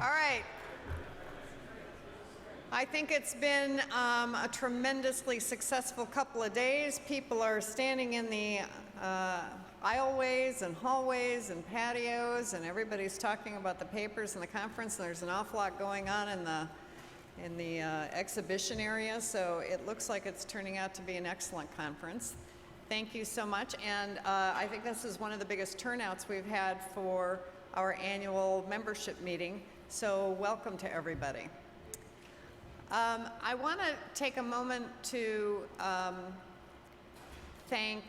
All right. I think it's been a tremendously successful couple of days. People are standing in the aisleways and hallways and patios, and everybody's talking about the papers and the conference, and there's an awful lot going on in the exhibition area, so it looks like it's turning out to be an excellent conference. Thank you so much, and I think this is one of the biggest turnouts we've had for our annual membership meeting, so welcome to everybody. I want to take a moment to thank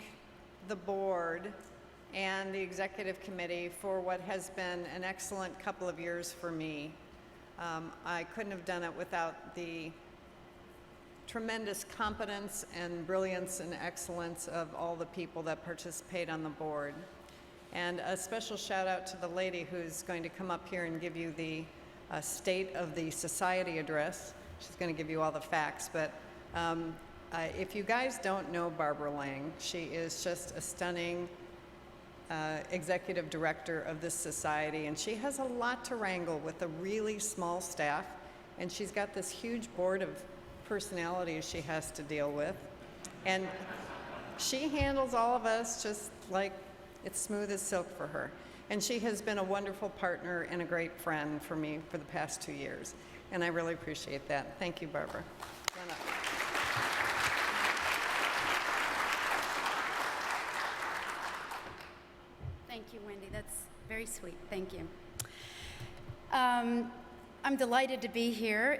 the board and the executive committee for what has been an excellent couple of years for me. I couldn't have done it without the tremendous competence and brilliance and excellence of all the people that participate on the board. And a special shout out to the lady who's going to come up here and give you the State of the Society address. She's going to give you all the facts, but if you guys don't know Barbara Lang, she is just a stunning executive director of this society, and she has a lot to wrangle with a really small staff, and she's got this huge board of personalities she has to deal with, and she handles all of us just like it's smooth as silk for her. And she has been a wonderful partner and a great friend for me for the past 2 years. And I really appreciate that. Thank you, Barbara. Thank you, Wendy. That's very sweet. Thank you. I'm delighted to be here.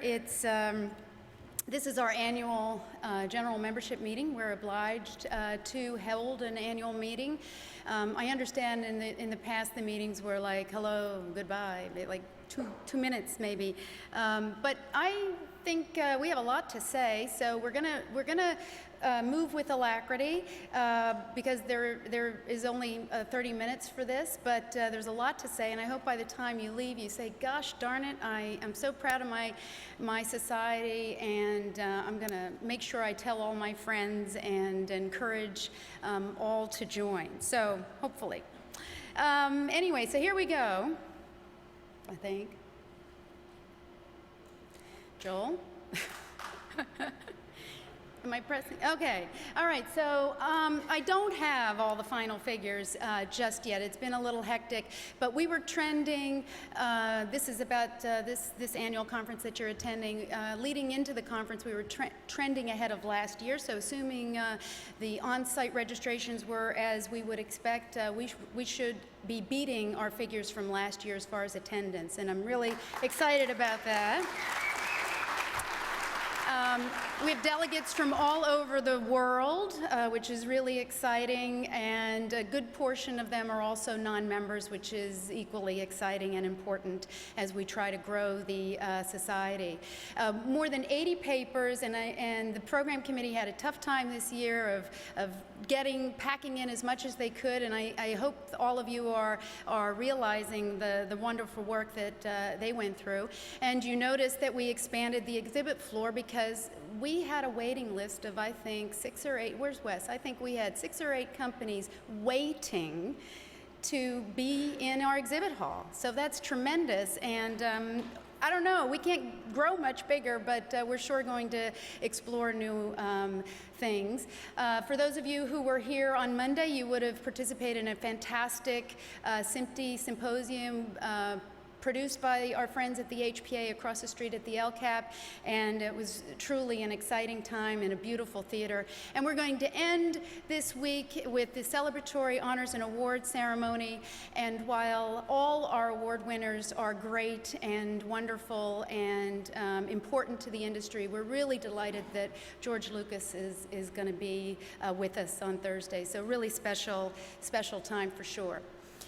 This is our annual general membership meeting. We're obliged to hold an annual meeting. I understand in the past the meetings were like hello, goodbye, like two minutes maybe. But I think we have a lot to say, so we're gonna move with alacrity because there is only 30 minutes for this, but there's a lot to say, and I hope by the time you leave you say, gosh darn it, I am so proud of my society, and I'm gonna make sure I tell all my friends and encourage all to join, so hopefully. Anyway, so here we go, I think. Joel? Am I pressing? Okay. All right. So I don't have all the final figures just yet. It's been a little hectic, but we were trending. This is about this annual conference that you're attending. Leading into the conference, we were trending ahead of last year. So assuming the on-site registrations were as we would expect, we should be beating our figures from last year as far as attendance, and I'm really excited about that. We have delegates from all over the world, which is really exciting, and a good portion of them are also non-members, which is equally exciting and important as we try to grow the society. More than 80 papers, and the program committee had a tough time this year of packing in as much as they could, and I hope all of you are realizing the wonderful work that they went through. And you notice that we expanded the exhibit floor because we had a waiting list of, I think, 6 or 8, where's Wes? I think we had 6 or 8 companies waiting to be in our exhibit hall. So that's tremendous, and I don't know, we can't grow much bigger, but we're sure going to explore new things. For those of you who were here on Monday, you would have participated in a fantastic SMPTE symposium produced by our friends at the HPA across the street at the LCAP, and it was truly an exciting time in a beautiful theater. And we're going to end this week with the celebratory honors and awards ceremony, and while all our award winners are great and wonderful and important to the industry, we're really delighted that George Lucas is going to be with us on Thursday, so really special time for sure.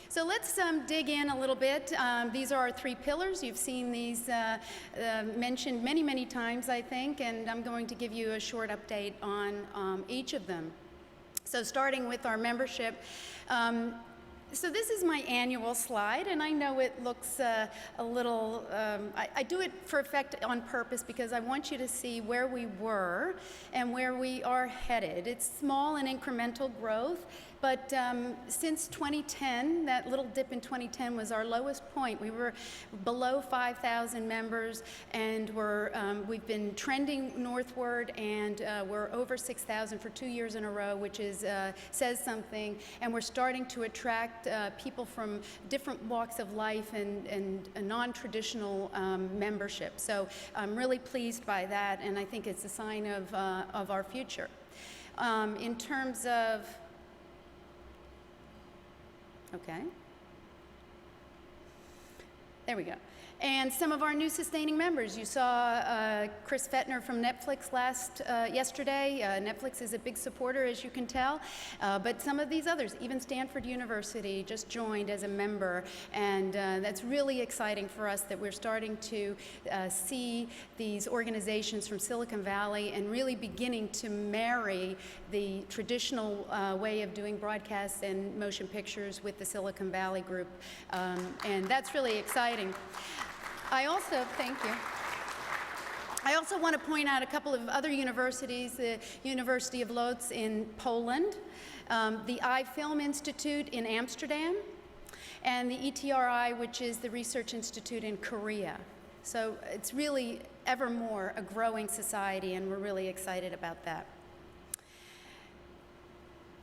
So let's dig in a little bit. These are our 3 pillars. You've seen these mentioned many, many times, I think, and I'm going to give you a short update on each of them. So starting with our membership. So this is my annual slide, and I know it looks a little, I do it for effect on purpose because I want you to see where we were and where we are headed. It's small and incremental growth, But since 2010, that little dip in 2010 was our lowest point. We were below 5,000 members, and we've been trending northward, and we're over 6,000 for 2 years in a row, which says something. And we're starting to attract people from different walks of life and a non-traditional membership. So I'm really pleased by that, and I think it's a sign of our future. In terms of, okay, there we go. And some of our new sustaining members. You saw Chris Fettner from Netflix yesterday. Netflix is a big supporter, as you can tell. But some of these others, even Stanford University just joined as a member. And that's really exciting for us that we're starting to see these organizations from Silicon Valley and really beginning to marry the traditional way of doing broadcasts and motion pictures with the Silicon Valley group. And that's really exciting. Thank you. I also want to point out a couple of other universities, the University of Lodz in Poland, the iFilm Institute in Amsterdam, and the ETRI, which is the Research Institute in Korea. So it's really ever more a growing society, and we're really excited about that.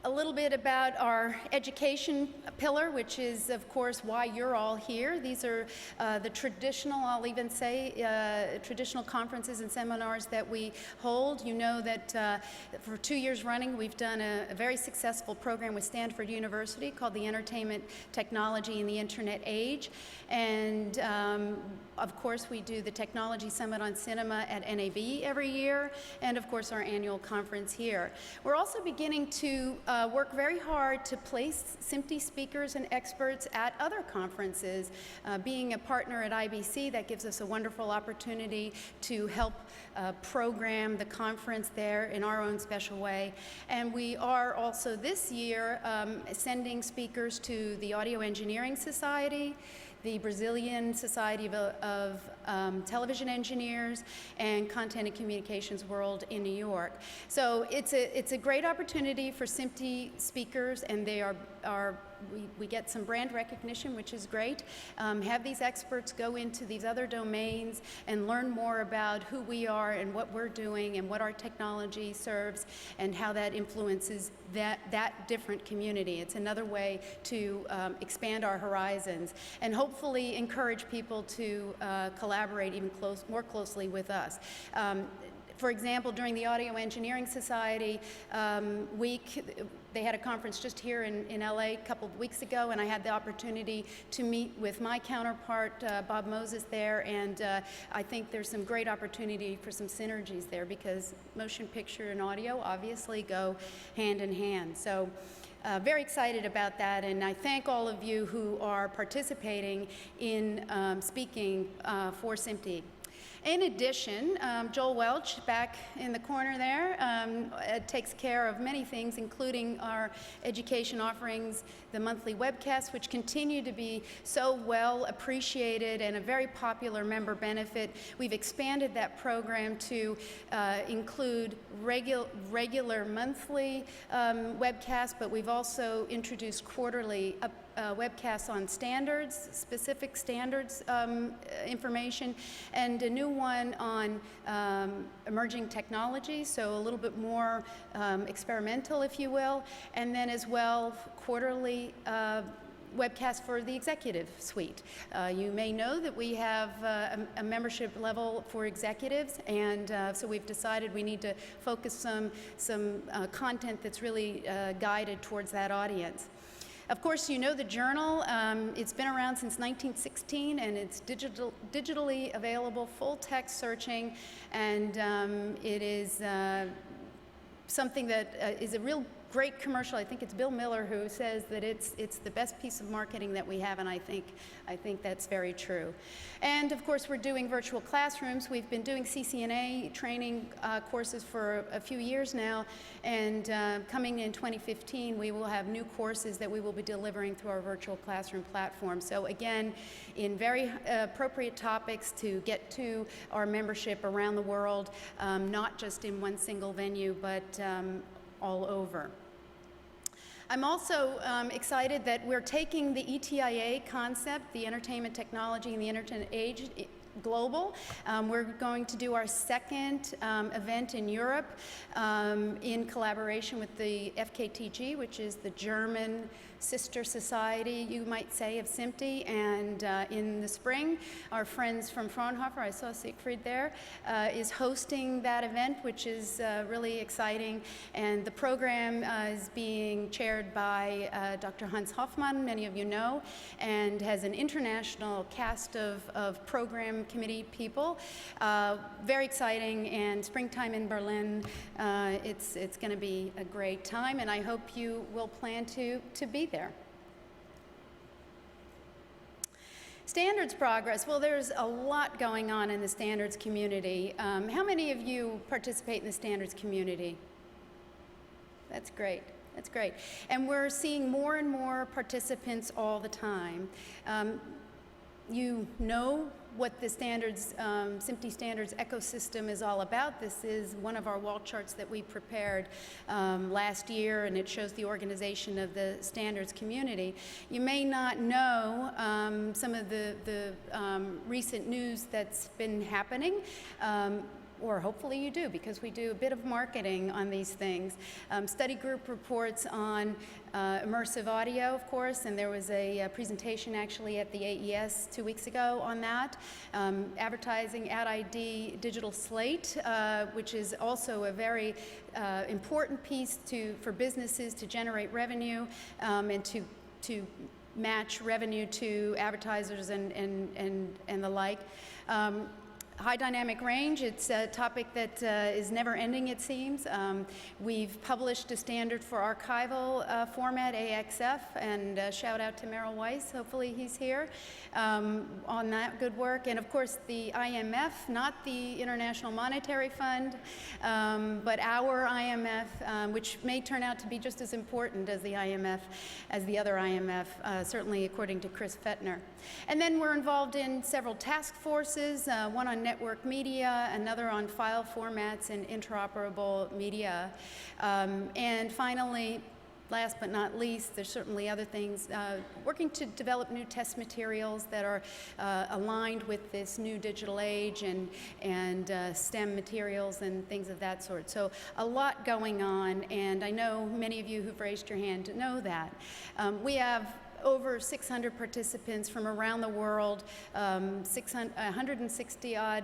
A little bit about our education pillar, which is, of course, why you're all here. These are the traditional, I'll even say, traditional conferences and seminars that we hold. You know that for 2 years running, we've done a very successful program with Stanford University called the Entertainment Technology in the Internet Age. And of course, we do the Technology Summit on Cinema at NAB every year, and of course, our annual conference here. We're also beginning to work very hard to place SMPTE speakers and experts at other conferences. Being a partner at IBC, that gives us a wonderful opportunity to help program the conference there in our own special way. And we are also this year sending speakers to the Audio Engineering Society, the Brazilian Society of Television Engineers, and Content and Communications World in New York. So it's a great opportunity for SMPTE speakers, and they we get some brand recognition, which is great. Have these experts go into these other domains and learn more about who we are and what we're doing and what our technology serves and how that influences that different community. It's another way to expand our horizons and hopefully encourage people to collaborate even more closely with us. For example, during the Audio Engineering Society week, they had a conference just here in LA a couple of weeks ago, and I had the opportunity to meet with my counterpart, Bob Moses, there, and I think there's some great opportunity for some synergies there because motion picture and audio obviously go hand in hand. So very excited about that, and I thank all of you who are participating in speaking for SMPTE. In addition, Joel Welch, back in the corner there, takes care of many things, including our education offerings, the monthly webcasts, which continue to be so well appreciated and a very popular member benefit. We've expanded that program to include regular monthly webcasts, but we've also introduced quarterly webcasts on standards, specific standards information, and a new one on emerging technology, so a little bit more experimental, if you will, and then as well quarterly webcast for the executive suite. You may know that we have a membership level for executives, and so we've decided we need to focus some content that's really guided towards that audience. Of course, you know the journal. It's been around since 1916, and it's digitally available, full text searching, and it is something that is a real great commercial. I think it's Bill Miller who says that it's the best piece of marketing that we have, and I think that's very true. And of course, we're doing virtual classrooms. We've been doing CCNA training courses for a few years now, and coming in 2015, we will have new courses that we will be delivering through our virtual classroom platform. So again, in very appropriate topics to get to our membership around the world, not just in one single venue, but all over. I'm also excited that we're taking the ETIA concept, the Entertainment Technology and the Internet Age, global. We're going to do our second event in Europe in collaboration with the FKTG, which is the German sister society, you might say, of SMPTE. And in the spring, our friends from Fraunhofer, I saw Siegfried there, is hosting that event, which is really exciting. And the program is being chaired by Dr. Hans Hoffmann, many of you know, and has an international cast of program committee people. Very exciting, and springtime in Berlin, it's going to be a great time, and I hope you will plan to be there. Standards progress. Well, there's a lot going on in the standards community. How many of you participate in the standards community? That's great. That's great. And we're seeing more and more participants all the time. You know what the standards, SMPTE standards ecosystem is all about. This is one of our wall charts that we prepared last year, and it shows the organization of the standards community. You may not know some of the recent news that's been happening. Or hopefully you do, because we do a bit of marketing on these things. Study group reports on immersive audio, of course, and there was a presentation actually at the AES 2 weeks ago on that. Advertising, Ad ID, digital slate, which is also a very important piece for businesses to generate revenue and to match revenue to advertisers and the like. High dynamic range, it's a topic that is never ending, it seems. We've published a standard for archival format, AXF, and shout out to Merrill Weiss, hopefully he's here, on that good work. And of course the IMF, not the International Monetary Fund, but our IMF, which may turn out to be just as important as the IMF, as the other IMF, certainly according to Chris Fettner. And then we're involved in several task forces, one on network media, another on file formats and interoperable media. And finally, last but not least, there's certainly other things, working to develop new test materials that are aligned with this new digital age and STEM materials and things of that sort. So a lot going on, and I know many of you who've raised your hand know that. We have over 600 participants from around the world, 160 odd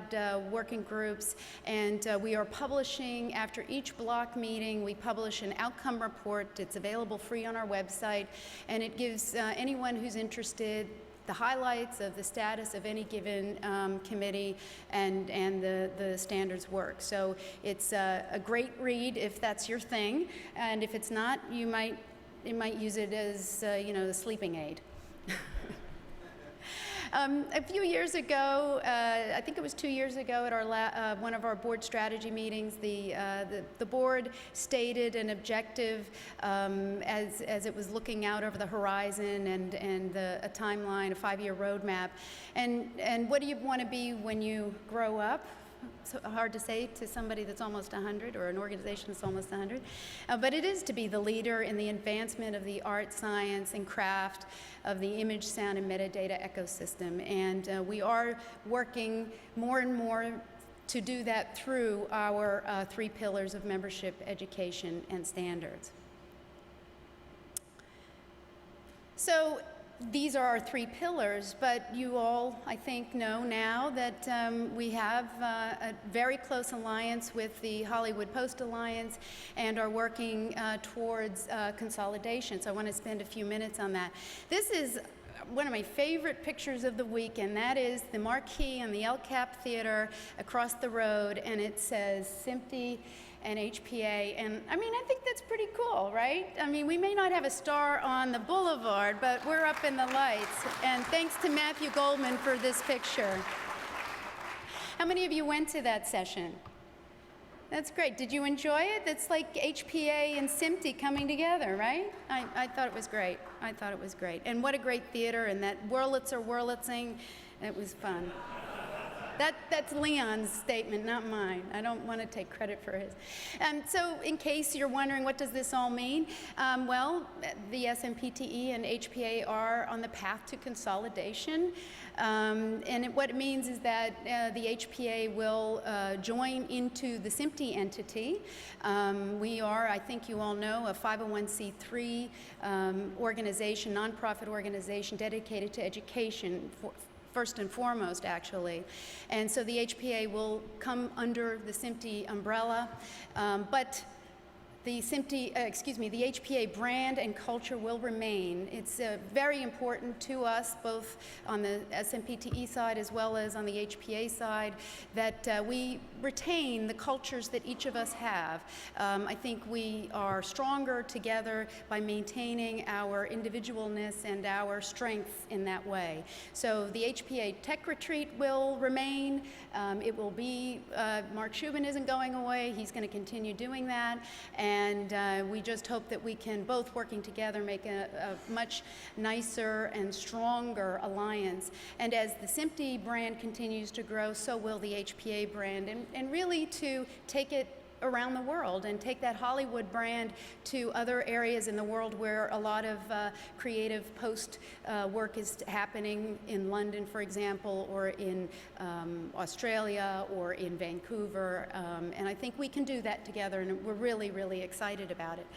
working groups, and we are publishing, after each block meeting, we publish an outcome report. It's available free on our website, and it gives anyone who's interested the highlights of the status of any given committee and the standards work. So it's a great read if that's your thing, and if it's not, you might use it as, you know, the sleeping aid. A few years ago, I think it was 2 years ago at our one of our board strategy meetings, the board stated an objective as it was looking out over the horizon and a timeline, a 5-year roadmap. And what do you want to be when you grow up? It's hard to say to somebody that's almost 100 or an organization that's almost 100, but it is to be the leader in the advancement of the art, science, and craft of the image, sound, and metadata ecosystem. And we are working more and more to do that through our 3 pillars of membership, education, and standards. So these are our 3 pillars, but you all, I think, know now that we have a very close alliance with the Hollywood Post Alliance and are working towards consolidation. So I want to spend a few minutes on that. This is one of my favorite pictures of the week, and that is the marquee on the El Cap Theater across the road, and it says SMPTE and HPA, and I mean, I think that's pretty cool, right? I mean, we may not have a star on the boulevard, but we're up in the lights, and thanks to Matthew Goldman for this picture. How many of you went to that session? That's great. Did you enjoy it? That's like HPA and SMPTE coming together, right? I thought it was great. I thought it was great. And what a great theater, and that Wurlitzer Wurlitzing, it was fun. That's Leon's statement, not mine. I don't want to take credit for his. So in case you're wondering, what does this all mean? Well, the SMPTE and HPA are on the path to consolidation. What it means is that the HPA will join into the SMPTE entity. We are, I think you all know, a 501c3 organization, nonprofit organization dedicated to education, first and foremost, actually. And so the HPA will come under the SMPTE umbrella, but the the HPA brand and culture will remain. It's very important to us, both on the SMPTE side as well as on the HPA side, that we retain the cultures that each of us have. I think we are stronger together by maintaining our individualness and our strengths in that way. So the HPA Tech Retreat will remain. It will be, Mark Shubin isn't going away. He's going to continue doing that. And we just hope that we can, both working together, make a much nicer and stronger alliance. And as the SMPTE brand continues to grow, so will the HPA brand. And really to take it around the world and take that Hollywood brand to other areas in the world where a lot of creative post work is happening, in London, for example, or in Australia or in Vancouver. And I think we can do that together, and we're really, really excited about it.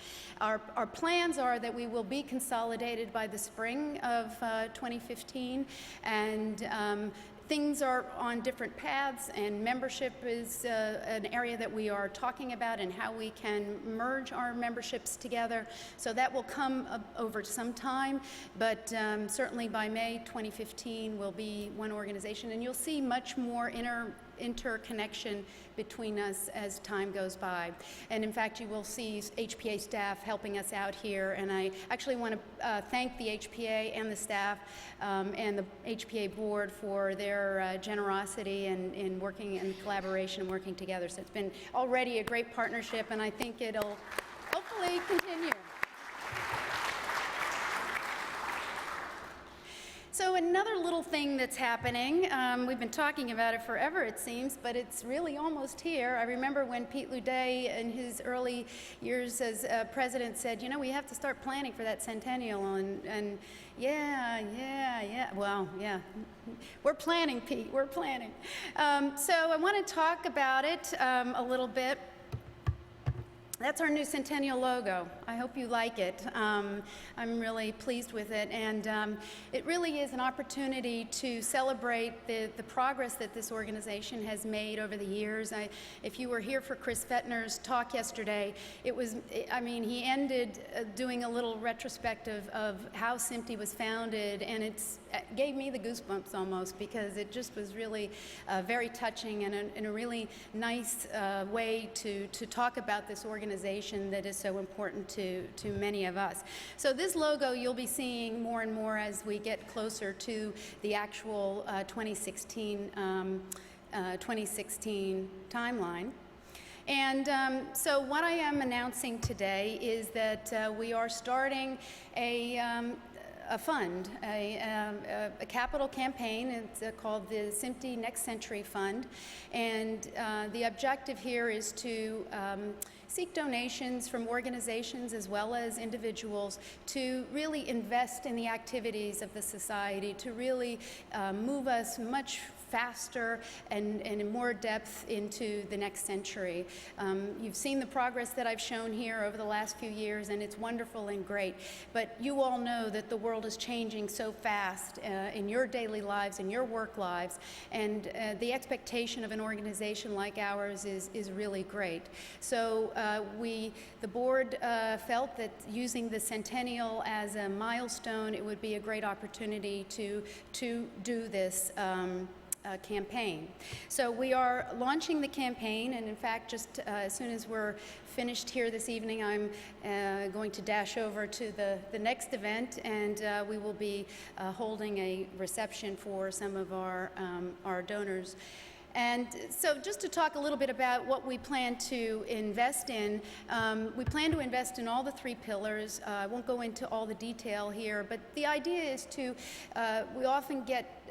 Our plans are that we will be consolidated by the spring of 2015, and things are on different paths, and membership is an area that we are talking about, and how we can merge our memberships together. So that will come over some time, but certainly by May 2015 we'll be one organization, and you'll see much more interconnection between us as time goes by. And in fact, you will see HPA staff helping us out here, and I actually want to thank the HPA and the staff and the HPA board for their generosity and in working in collaboration and working together. So it's been already a great partnership, and I think it'll hopefully continue. So another little thing that's happening, we've been talking about it forever, it seems, but it's really almost here. I remember when Pete Luday, in his early years as president, said, you know, we have to start planning for that centennial, and yeah, well, yeah. We're planning, Pete, we're planning. So I want to talk about it a little bit. That's our new Centennial logo. I hope you like it. I'm really pleased with it, and it really is an opportunity to celebrate the progress that this organization has made over the years. If you were here for Chris Fettner's talk yesterday, he ended doing a little retrospective of how SMPTE was founded, and it gave me the goosebumps almost, because it just was really very touching and a really nice way to talk about this organization that is so important to many of us. So this logo you'll be seeing more and more as we get closer to the actual 2016 timeline. And so what I am announcing today is that we are starting a fund, a capital campaign. It's called the SMPTE Next Century Fund, and the objective here is to seek donations from organizations as well as individuals to really invest in the activities of the society, to really move us much faster and in more depth into the next century. You've seen the progress that I've shown here over the last few years, and it's wonderful and great. But you all know that the world is changing so fast in your daily lives, in your work lives, and the expectation of an organization like ours is really great. So the board felt that using the centennial as a milestone, it would be a great opportunity to do this campaign. So we are launching the campaign, and in fact, just as soon as we're finished here this evening, I'm going to dash over to the next event, and we will be holding a reception for some of our donors. And so just to talk a little bit about what we plan to invest in, we plan to invest in all the 3 pillars. I won't go into all the detail here, but the idea is to, we often get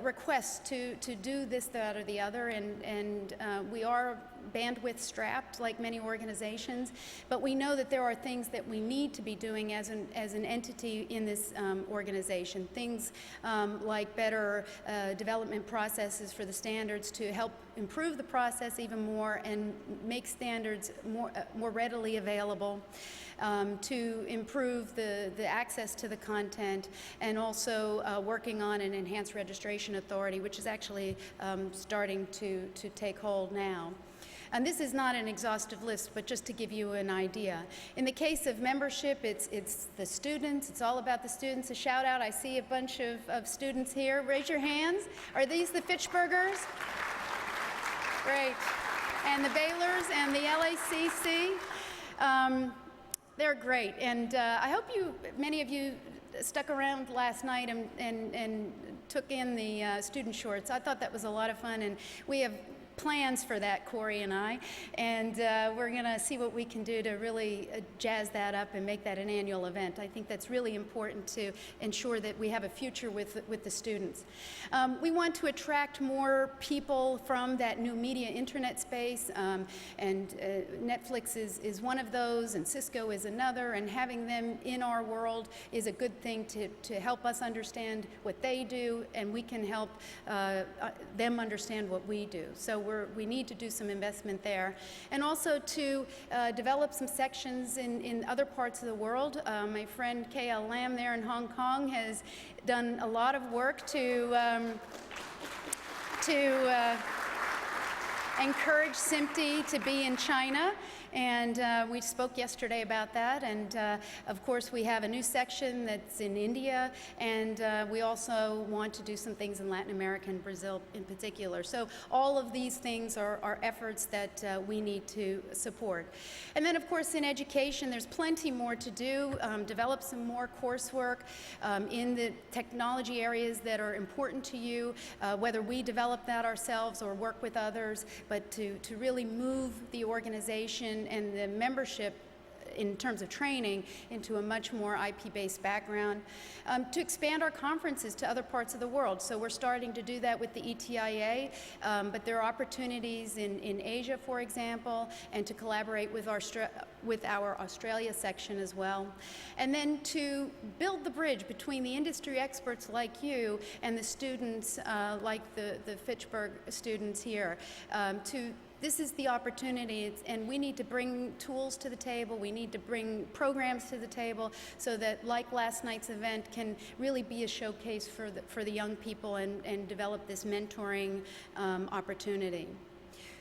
requests to do this, that, or the other, and we are bandwidth strapped like many organizations, but we know that there are things that we need to be doing as an entity in this organization. Things like better development processes for the standards to help improve the process even more and make standards more readily available. To improve the access to the content, and also working on an enhanced registration authority, which is actually starting to take hold now. And this is not an exhaustive list, but just to give you an idea. In the case of membership, it's the students. It's all about the students. A shout out, I see a bunch of students here. Raise your hands. Are these the Fitchburgers? Great. And the Baylors and the LACC. They're great. And I hope many of you stuck around last night and took in the student shorts. I thought that was a lot of fun, and we have plans for that, Corey and I, and we're going to see what we can do to really jazz that up and make that an annual event. I think that's really important to ensure that we have a future with the students. We want to attract more people from that new media internet space, and Netflix is one of those, and Cisco is another, and having them in our world is a good thing to help us understand what they do, and we can help them understand what we do. So we need to do some investment there. And also to develop some sections in other parts of the world. My friend K.L. Lam there in Hong Kong has done a lot of work to encourage SMPTE to be in China. And we spoke yesterday about that, and of course we have a new section that's in India, and we also want to do some things in Latin America and Brazil in particular. So all of these things are efforts that we need to support. And then of course in education there's plenty more to do. Develop some more coursework in the technology areas that are important to you, whether we develop that ourselves or work with others, but to really move the organization and the membership in terms of training into a much more IP-based background, to expand our conferences to other parts of the world. So we're starting to do that with the ETIA, but there are opportunities in Asia, for example, and to collaborate with our Australia section as well. And then to build the bridge between the industry experts like you and the students like the Fitchburg students here. This is the opportunity, and we need to bring tools to the table, we need to bring programs to the table so that, like last night's event, can really be a showcase for the young people and develop this mentoring opportunity.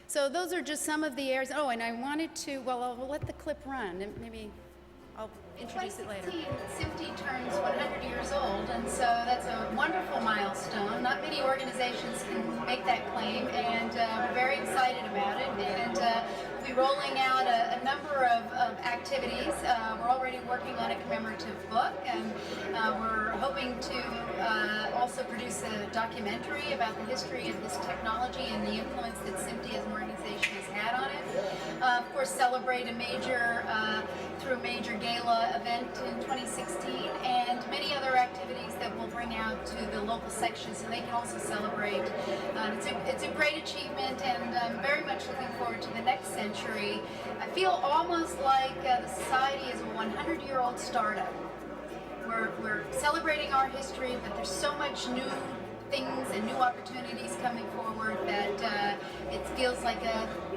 So those are just some of the areas. Oh, and I wanted to, well, I'll let the clip run, and maybe I'll introduce it later. In 2016, SMPTE turns 100 years old, and so that's a wonderful milestone. Not many organizations can make that claim, and we're very excited about it. And we'll be rolling out a number of activities. We're already working on a commemorative book, and we're hoping to also produce a documentary about the history of this technology and the influence that SMPTE as an organization has had on it. Of course, celebrate through a major gala event in 2016, and many other activities that we'll bring out to the local sections so they can also celebrate. It's a great achievement, and I'm very much looking forward to the next century. I feel almost like the society is a 100-year-old startup. We're celebrating our history, but there's so much new things and new opportunities coming forward that it feels like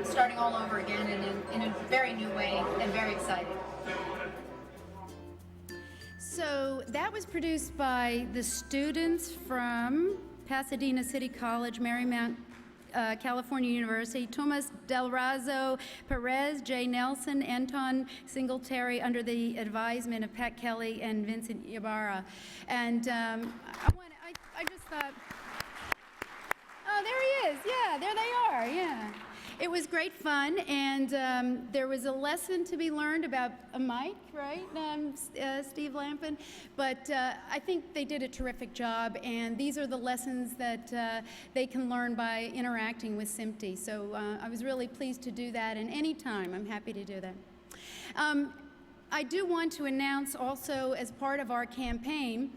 starting all over again in a very new way, and very exciting. So that was produced by the students from Pasadena City College, Marymount, California University, Tomas Del Razo Perez, Jay Nelson, Anton Singletary, under the advisement of Pat Kelly and Vincent Ibarra. And I just thought, oh, there he is. Yeah, there they are. Yeah. It was great fun, and there was a lesson to be learned about a mic, right, Steve Lampin? But I think they did a terrific job, and these are the lessons that they can learn by interacting with SMPTE. So I was really pleased to do that, and anytime I'm happy to do that. I do want to announce also, as part of our campaign,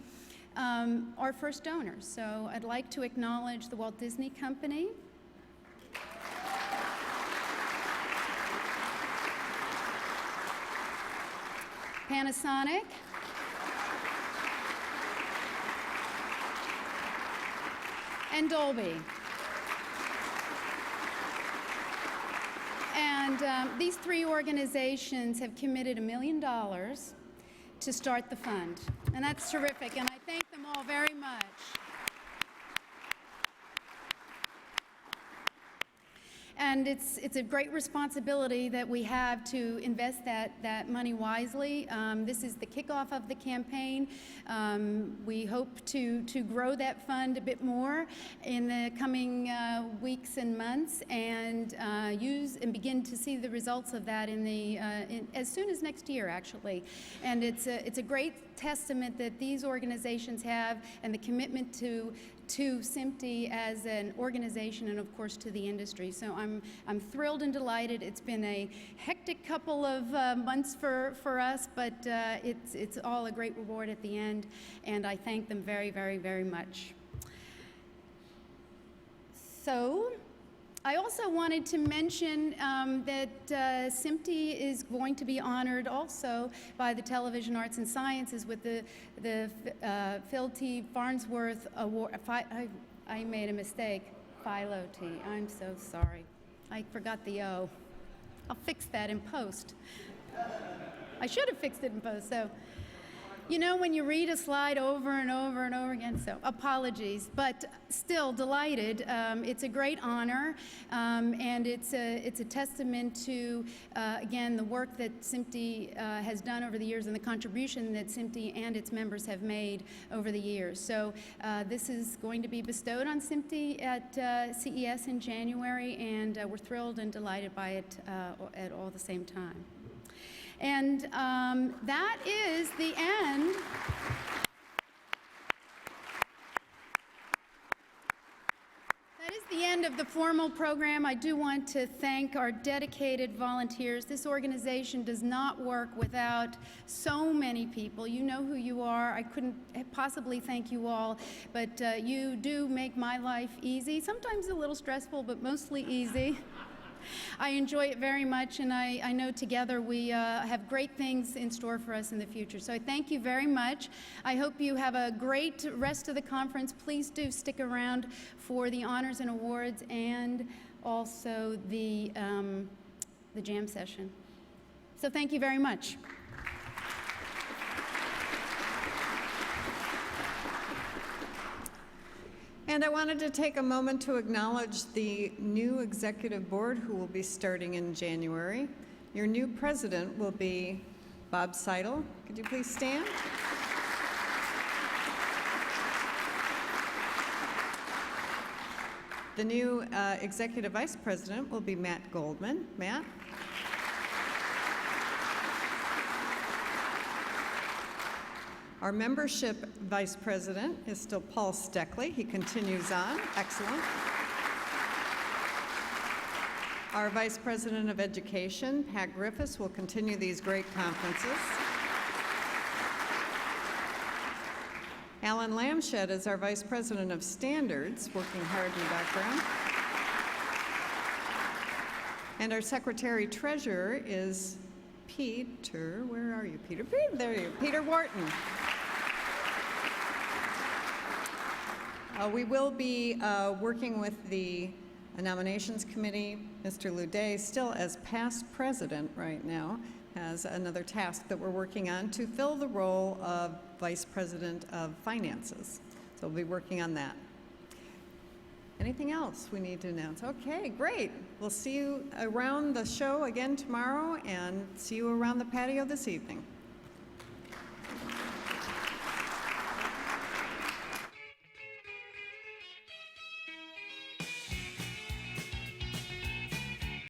our first donors. So I'd like to acknowledge the Walt Disney Company, Panasonic, and Dolby. And these three organizations have committed $1 million to start the fund. And that's terrific, and I thank them all very much. And it's a great responsibility that we have to invest that money wisely. This is the kickoff of the campaign. We hope to grow that fund a bit more in the coming weeks and months, and use and begin to see the results of that as soon as next year, actually. And it's a great testament that these organizations have, and the commitment to SMPTE as an organization, and of course to the industry. So I'm thrilled and delighted. It's been a hectic couple of months for us, but it's all a great reward at the end, and I thank them very, very, very much. So I also wanted to mention that SMPTE is going to be honored also by the Television Arts and Sciences with the Phil T. Farnsworth Award. I made a mistake. Philo T. I'm so sorry. I forgot the O. I'll fix that in post. I should have fixed it in post. So, you know, when you read a slide over and over and over again, so apologies, but still delighted. It's a great honor, and it's a testament to, again, the work that SMPTE has done over the years, and the contribution that SMPTE and its members have made over the years. So this is going to be bestowed on SMPTE at CES in January, and we're thrilled and delighted by it at all the same time. And that is the end. That is the end of the formal program. I do want to thank our dedicated volunteers. This organization does not work without so many people. You know who you are. I couldn't possibly thank you all, but you do make my life easy. Sometimes a little stressful, but mostly easy. I enjoy it very much, and I know together we have great things in store for us in the future. So I thank you very much. I hope you have a great rest of the conference. Please do stick around for the honors and awards, and also the jam session. So thank you very much. And I wanted to take a moment to acknowledge the new executive board who will be starting in January. Your new president will be Bob Seidel. Could you please stand? The new executive vice president will be Matt Goldman. Matt? Our membership vice president is still Paul Steckley. He continues on. Excellent. Our vice president of education, Pat Griffiths, will continue these great conferences. Alan Lamshed is our vice president of standards, working hard in the background. And our secretary treasurer is Peter, where are you, Peter? There you are, Peter Wharton. We will be working with the nominations committee. Mr. Luday, still as past president right now, has another task that we're working on to fill the role of vice president of finances. So we'll be working on that. Anything else we need to announce? Okay, great. We'll see you around the show again tomorrow, and see you around the patio this evening.